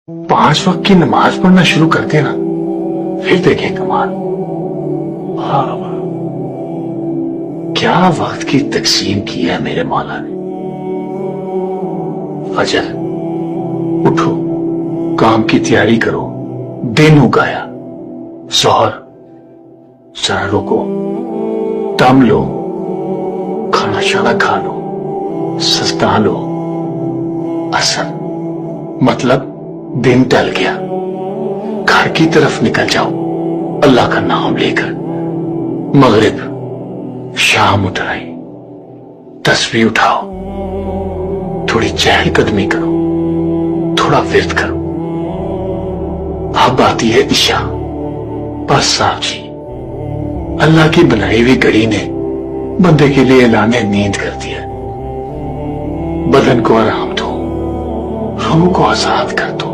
5 वक्त की नमाज पढ़ना शुरू कर देना, फिर देखें कमाल। वाह वाह, क्या वक्त की तकसीम की है मेरे मौला ने। फजर उठो, काम की तैयारी करो, दिन उगाया। जोहर जरा रुको, दम लो, खाना शाना खा लो, सस्ता लो। असर मतलब दिन टल गया, घर की तरफ निकल जाओ अल्लाह का नाम लेकर। मगरिब शाम उठाई, तस्बीह उठाओ, थोड़ी चहलकदमी करो, थोड़ा विर्द करो। अब आती है इशा। बस साहब जी, अल्लाह की बनाई हुई घड़ी ने बंदे के लिए ऐलान नींद कर दिया। बदन को आराम दो, रूह को आजाद कर दो।